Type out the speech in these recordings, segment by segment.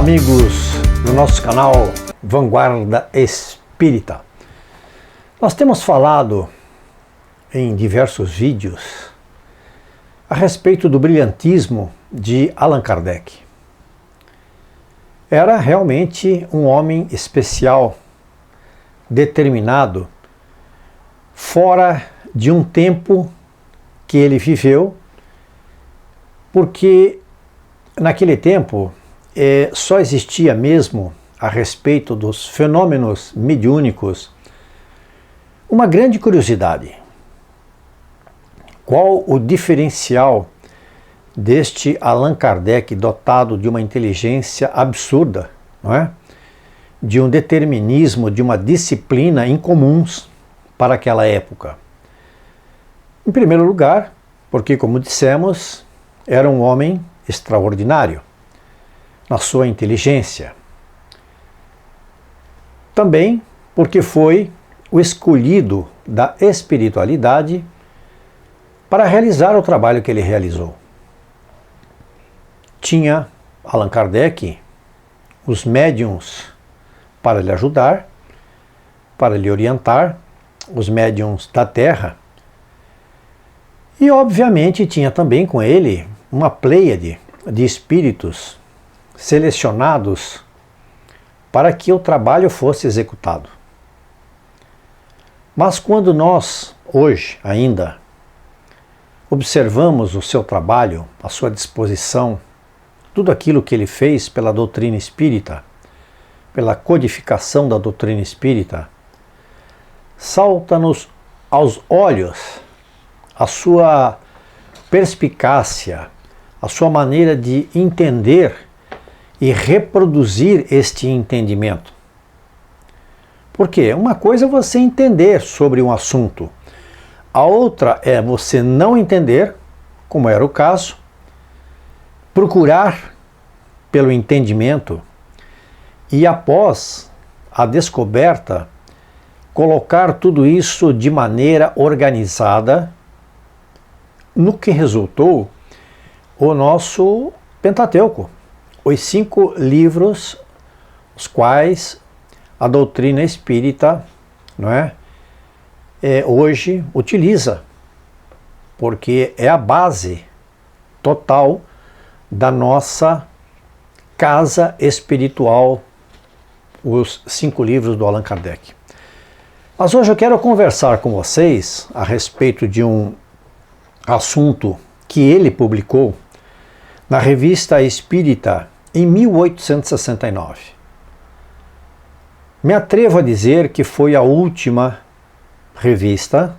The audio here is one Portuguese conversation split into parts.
amigos do nosso canal Vanguarda Espírita. Nós temos falado em diversos vídeos a respeito do brilhantismo de Allan Kardec. Era realmente um homem especial, determinado, fora de um tempo que ele viveu, porque naquele tempo só existia mesmo a respeito dos fenômenos mediúnicos uma grande curiosidade. Qual o diferencial deste Allan Kardec dotado de uma inteligência absurda, não é? De um determinismo, de uma disciplina incomuns para aquela época? Em primeiro lugar, porque, como dissemos, era um homem extraordinário na sua inteligência. Também porque foi o escolhido da espiritualidade para realizar o trabalho que ele realizou. Tinha Allan Kardec os médiuns para lhe ajudar, para lhe orientar, os médiuns da Terra, e obviamente tinha também com ele uma pleiade de espíritos selecionados para que o trabalho fosse executado. Mas quando nós, hoje ainda, observamos o seu trabalho, a sua disposição, tudo aquilo que ele fez pela doutrina espírita, pela codificação da doutrina espírita, salta-nos aos olhos a sua perspicácia, a sua maneira de entender e reproduzir este entendimento. Porque uma coisa é você entender sobre um assunto, a outra é você não entender, como era o caso, procurar pelo entendimento e, após a descoberta, colocar tudo isso de maneira organizada, no que resultou o nosso Pentateuco, os 5 livros, os quais a doutrina espírita, não é, hoje utiliza, porque é a base total da nossa casa espiritual, os 5 livros do Allan Kardec. Mas hoje eu quero conversar com vocês a respeito de um assunto que ele publicou na Revista Espírita em 1869. Me atrevo a dizer que foi a última revista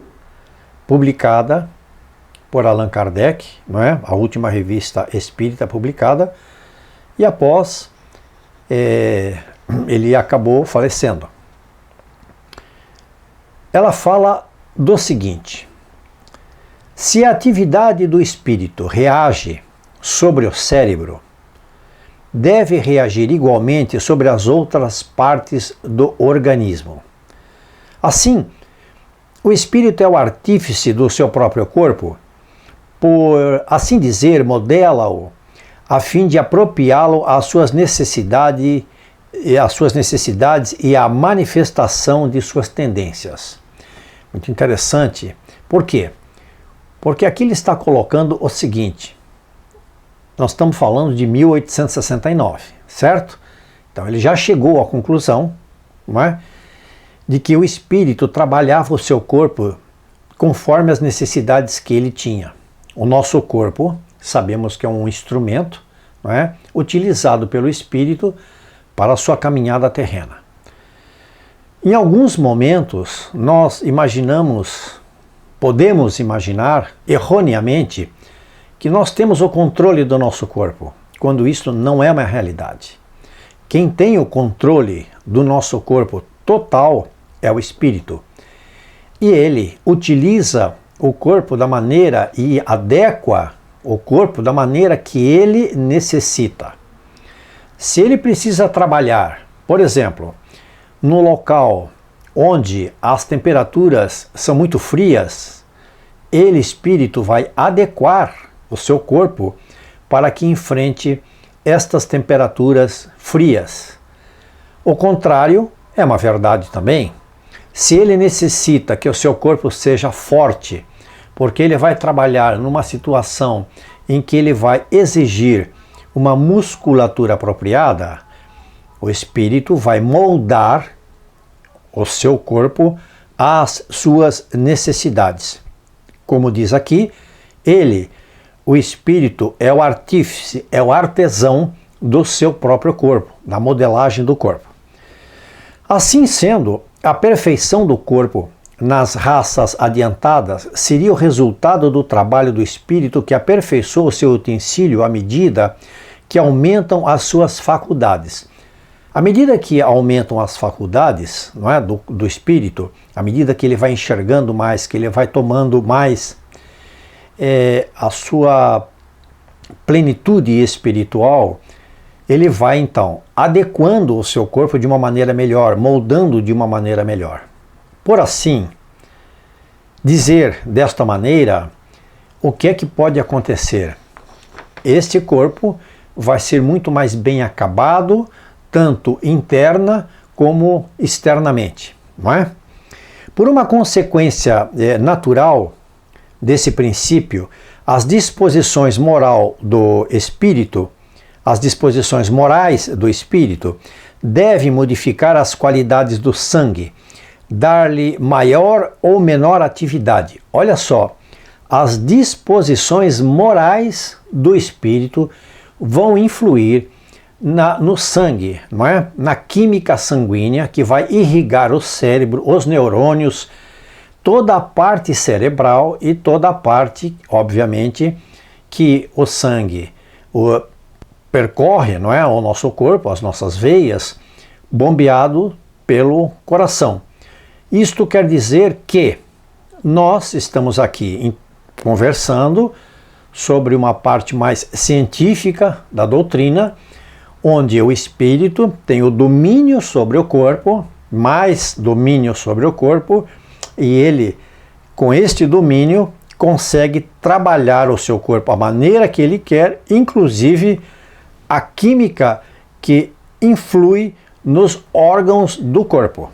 publicada por Allan Kardec, não é? A última revista espírita publicada, e após ele acabou falecendo. Ela fala do seguinte: se a atividade do espírito reage sobre o cérebro, deve reagir igualmente sobre as outras partes do organismo. Assim, o espírito é o artífice do seu próprio corpo, por assim dizer, modela-o a fim de apropriá-lo às suas necessidades e à manifestação de suas tendências. Muito interessante. Por quê? Porque aqui ele está colocando o seguinte: nós estamos falando de 1869, certo? Então ele já chegou à conclusão, não é, de que o espírito trabalhava o seu corpo conforme as necessidades que ele tinha. O nosso corpo, sabemos que é um instrumento, não é, utilizado pelo espírito para a sua caminhada terrena. Em alguns momentos nós podemos imaginar erroneamente que nós temos o controle do nosso corpo, quando isso não é uma realidade. Quem tem o controle do nosso corpo total é o espírito. E ele utiliza o corpo da maneira e adequa o corpo da maneira que ele necessita. Se ele precisa trabalhar, por exemplo, no local onde as temperaturas são muito frias, ele, espírito, vai adequar o seu corpo para que enfrente estas temperaturas frias. O contrário é uma verdade também. Se ele necessita que o seu corpo seja forte, porque ele vai trabalhar numa situação em que ele vai exigir uma musculatura apropriada, o espírito vai moldar o seu corpo às suas necessidades. Como diz aqui, o espírito é o artífice, é o artesão do seu próprio corpo, da modelagem do corpo. Assim sendo, a perfeição do corpo nas raças adiantadas seria o resultado do trabalho do espírito que aperfeiçoa o seu utensílio à medida que aumentam as suas faculdades. À medida que aumentam as faculdades, não é, do espírito, à medida que ele vai enxergando mais, que ele vai tomando mais a sua plenitude espiritual, ele vai então adequando o seu corpo de uma maneira melhor, moldando de uma maneira melhor. Por assim dizer desta maneira, o que é que pode acontecer? Este corpo vai ser muito mais bem acabado, tanto interna como externamente, não é? Por uma consequência natural desse princípio, as disposições morais do espírito devem modificar as qualidades do sangue, dar-lhe maior ou menor atividade. Olha só, as disposições morais do espírito vão influir no sangue, não é? Na química sanguínea que vai irrigar o cérebro, os neurônios, toda a parte cerebral e toda a parte, obviamente, que o sangue percorre, não é, o nosso corpo, as nossas veias, bombeado pelo coração. Isto quer dizer que nós estamos aqui conversando sobre uma parte mais científica da doutrina, onde o espírito tem o domínio sobre o corpo, mais domínio sobre o corpo, e ele, com este domínio, consegue trabalhar o seu corpo à maneira que ele quer, inclusive a química que influi nos órgãos do corpo.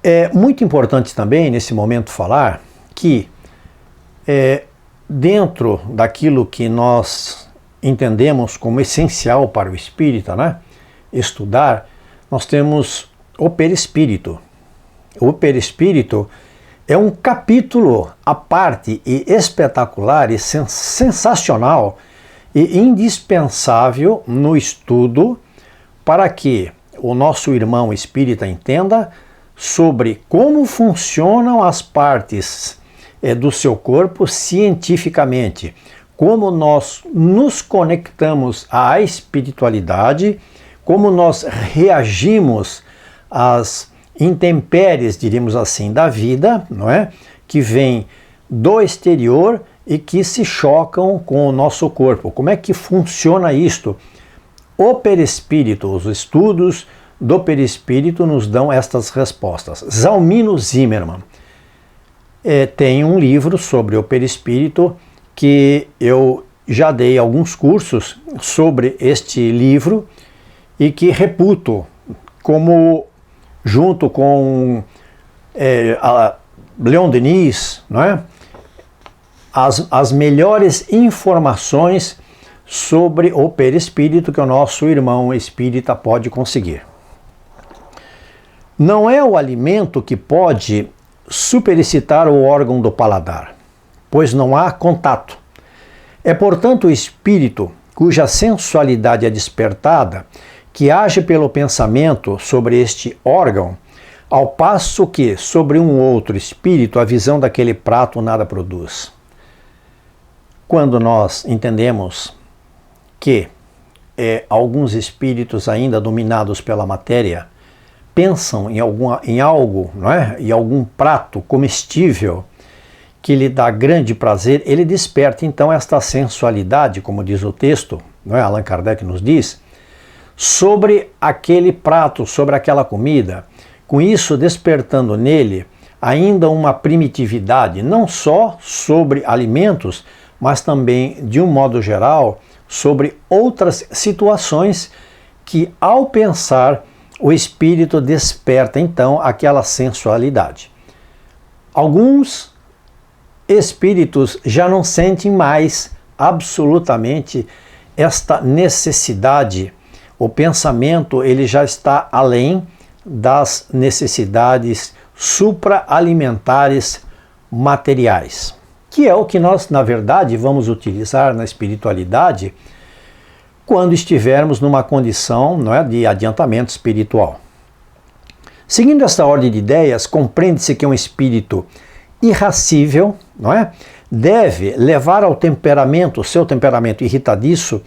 É muito importante também, nesse momento, falar que dentro daquilo que nós entendemos como essencial para o espírita, né, estudar, nós temos o perispírito. O perispírito é um capítulo à parte e espetacular e sensacional e indispensável no estudo para que o nosso irmão espírita entenda sobre como funcionam as partes do seu corpo cientificamente, como nós nos conectamos à espiritualidade, como nós reagimos às intempéries, diríamos assim, da vida, não é? Que vem do exterior e que se chocam com o nosso corpo. Como é que funciona isto? O perispírito, os estudos do perispírito nos dão estas respostas. Zalmino Zimmermann tem um livro sobre o perispírito que eu já dei alguns cursos sobre este livro e que reputo como, junto com a Leon Denis, não é? As melhores informações sobre o perispírito que o nosso irmão espírita pode conseguir. Não é o alimento que pode superexcitar o órgão do paladar, pois não há contato. É, portanto, o espírito, cuja sensualidade é despertada, que age pelo pensamento sobre este órgão, ao passo que, sobre um outro espírito, a visão daquele prato nada produz. Quando nós entendemos que alguns espíritos ainda dominados pela matéria pensam em algo, não é? Em algum prato comestível que lhe dá grande prazer, ele desperta então esta sensualidade, como diz o texto, não é? Allan Kardec nos diz, sobre aquele prato, sobre aquela comida, com isso despertando nele ainda uma primitividade, não só sobre alimentos, mas também, de um modo geral, sobre outras situações que, ao pensar, o espírito desperta então aquela sensualidade. Alguns espíritos já não sentem mais absolutamente esta necessidade. O pensamento ele já está além das necessidades supraalimentares materiais, que é o que nós, na verdade, vamos utilizar na espiritualidade quando estivermos numa condição, não é, de adiantamento espiritual. Seguindo esta ordem de ideias, compreende-se que um espírito irascível, não é, deve levar ao temperamento, seu temperamento irritadiço,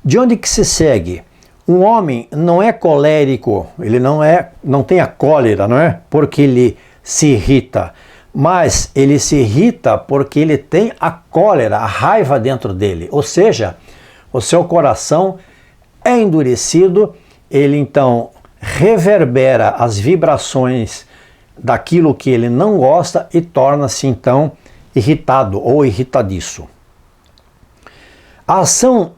de onde que se segue. Um homem não é colérico, ele não tem a cólera, não é? Porque ele se irrita, mas ele se irrita porque ele tem a cólera, a raiva dentro dele. Ou seja, o seu coração é endurecido, ele então reverbera as vibrações daquilo que ele não gosta e torna-se então irritado ou irritadiço. A ação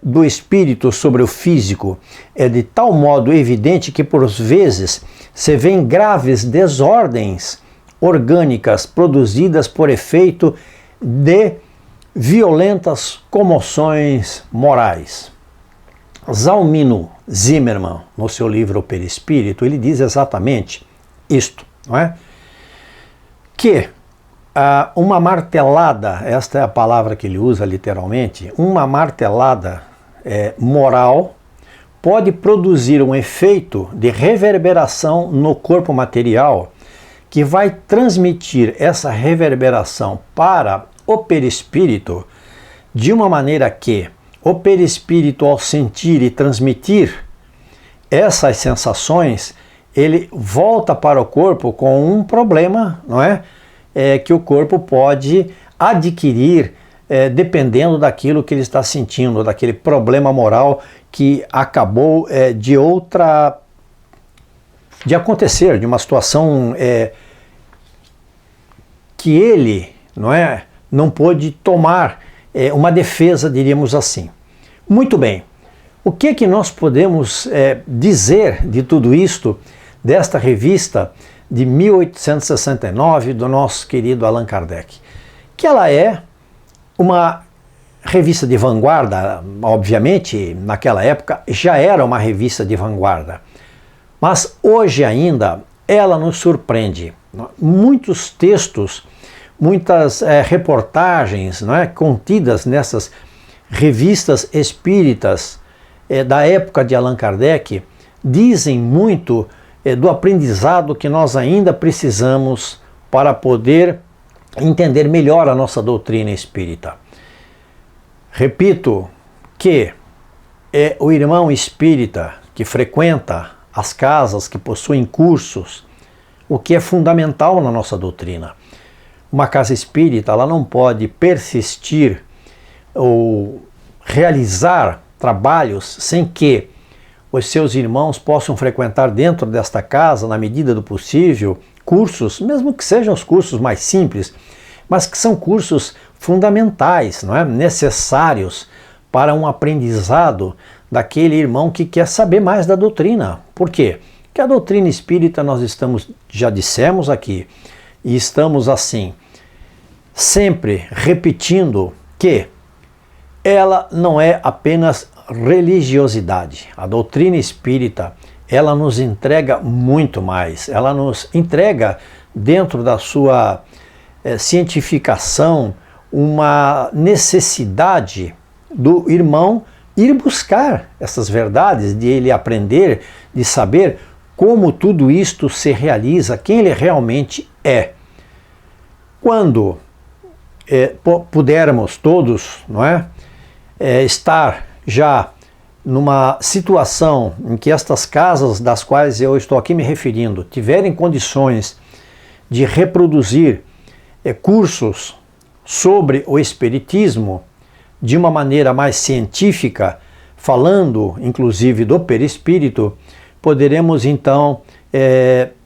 do espírito sobre o físico é de tal modo evidente que, por vezes, se vêem graves desordens orgânicas produzidas por efeito de violentas comoções morais. Zalmino Zimmermann, no seu livro O Perispírito, ele diz exatamente isto, não é? Que uma martelada, esta é a palavra que ele usa literalmente, uma martelada moral pode produzir um efeito de reverberação no corpo material que vai transmitir essa reverberação para o perispírito de uma maneira que o perispírito, ao sentir e transmitir essas sensações, ele volta para o corpo com um problema, não é? Que o corpo pode adquirir dependendo daquilo que ele está sentindo, daquele problema moral que acabou de acontecer, de uma situação que ele não pôde tomar uma defesa, diríamos assim. Muito bem, o que nós podemos dizer de tudo isto, desta revista de 1869 do nosso querido Allan Kardec? Que ela é uma revista de vanguarda, obviamente, naquela época já era uma revista de vanguarda, mas hoje ainda ela nos surpreende. Muitos textos, muitas reportagens contidas nessas revistas espíritas da época de Allan Kardec dizem muito do aprendizado que nós ainda precisamos para poder entender melhor a nossa doutrina espírita. Repito que o irmão espírita que frequenta as casas que possuem cursos, o que é fundamental na nossa doutrina. Uma casa espírita, ela não pode persistir ou realizar trabalhos sem que os seus irmãos possam frequentar dentro desta casa, na medida do possível, cursos, mesmo que sejam os cursos mais simples, mas que são cursos fundamentais, necessários para um aprendizado daquele irmão que quer saber mais da doutrina. Por quê? Porque a doutrina espírita nós já dissemos aqui, e estamos assim, sempre repetindo que ela não é apenas religiosidade. A doutrina espírita, ela nos entrega muito mais. Ela nos entrega, dentro da sua cientificação, uma necessidade do irmão ir buscar essas verdades, de ele aprender, de saber como tudo isto se realiza, quem ele realmente é. Quando pudermos todos, estar já numa situação em que estas casas das quais eu estou aqui me referindo tiverem condições de reproduzir cursos sobre o espiritismo de uma maneira mais científica, falando inclusive do perispírito, poderemos então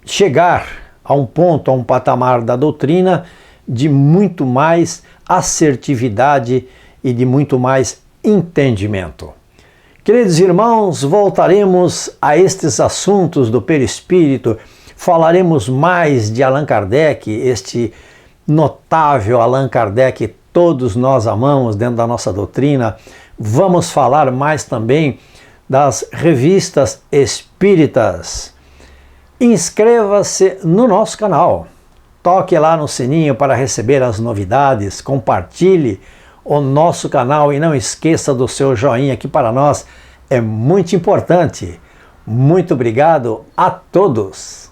chegar a um ponto, a um patamar da doutrina de muito mais assertividade e de muito mais entendimento. Queridos irmãos, voltaremos a estes assuntos do perispírito, falaremos mais de Allan Kardec, este notável Allan Kardec que todos nós amamos dentro da nossa doutrina. Vamos falar mais também das revistas espíritas. Inscreva-se no nosso canal, toque lá no sininho para receber as novidades, compartilhe o nosso canal e não esqueça do seu joinha, que para nós é muito importante. Muito obrigado a todos!